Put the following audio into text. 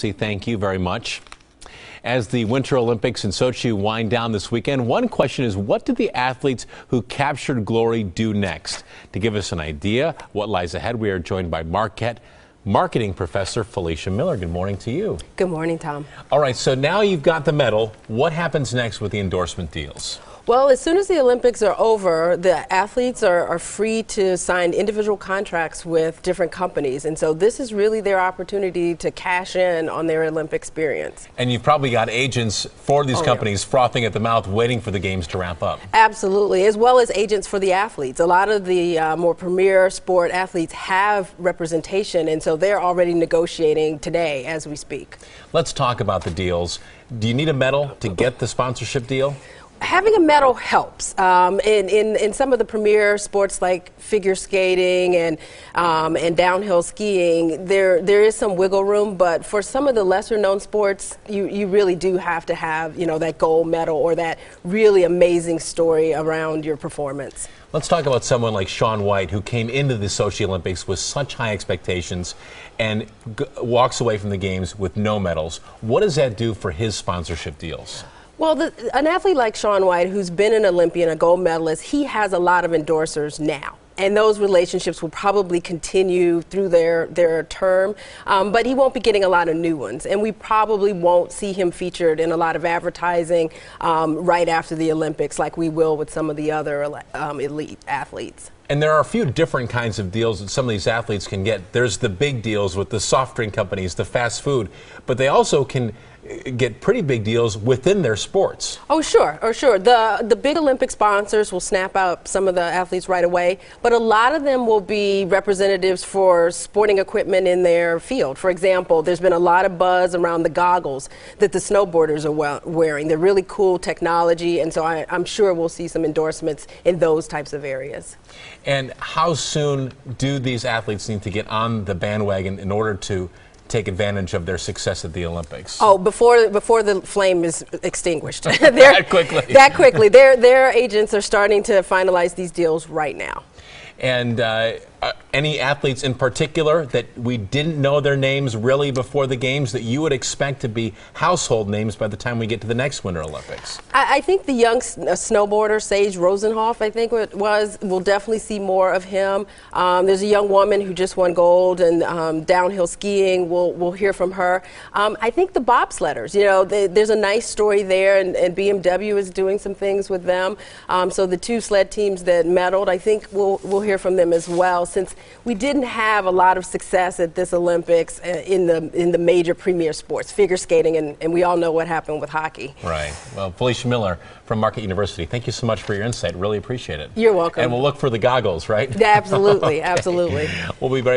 Thank you very much. As the Winter Olympics in Sochi wind down this weekend, one question is, what did the athletes who captured glory do next? To give us an idea what lies ahead, we are joined by Marquette marketing professor Felicia Miller. Good morning to you. Good morning, Tom. All right, so now you've got the medal. What happens next with the endorsement deals? Well, as soon as the Olympics are over, the athletes are free to sign individual contracts with different companies. And so this is really their opportunity to cash in on their Olympic experience. And you've probably got agents for these companies frothing at the mouth, waiting for the games to wrap up. Absolutely, as well as agents for the athletes. A lot of the more premier sport athletes have representation, and so they're already negotiating today as we speak. Let's talk about the deals. Do you need a medal to get the sponsorship deal? Having a medal helps. In some of the premier sports like figure skating and downhill skiing, there is some wiggle room, but for some of the lesser known sports, you really do have to have, that gold medal or that really amazing story around your performance. Let's talk about someone like Shaun White, who came into the Sochi Olympics with such high expectations and walks away from the games with no medals. What does that do for his sponsorship deals? Well, an athlete like Shaun White, who's been an Olympian, a gold medalist, he has a lot of endorsers now. And those relationships will probably continue through their term, but he won't be getting a lot of new ones. And we probably won't see him featured in a lot of advertising right after the Olympics like we will with some of the other elite athletes. And there are a few different kinds of deals that some of these athletes can get. There's the big deals with the soft drink companies, the fast food, but they also can get pretty big deals within their sports. Oh, sure. The big Olympic sponsors will snap up some of the athletes right away, but a lot of them will be representatives for sporting equipment in their field. For example, there's been a lot of buzz around the goggles that the snowboarders are wearing. They're really cool technology, and so I'm sure we'll see some endorsements in those types of areas. And how soon do these athletes need to get on the bandwagon in order to take advantage of their success at the Olympics? Oh, before the flame is extinguished. That quickly. That quickly. Their agents are starting to finalize these deals right now. And any athletes in particular that we didn't know their names really before the games that you would expect to be household names by the time we get to the next Winter Olympics? I think the young snowboarder, Sage Rosenhoff, I think it was, we'll definitely see more of him. There's a young woman who just won gold in downhill skiing. We'll hear from her. I think the bobsledders, there's a nice story there, and BMW is doing some things with them. So the two sled teams that medaled, I think we'll hear from them as well, since we didn't have a lot of success at this Olympics in the major premier sports, figure skating, and we all know what happened with hockey. Right. Well, Felicia Miller from Marquette University, thank you so much for your insight. Really appreciate it. You're welcome. And we'll look for the goggles, right? Absolutely, absolutely. We'll be very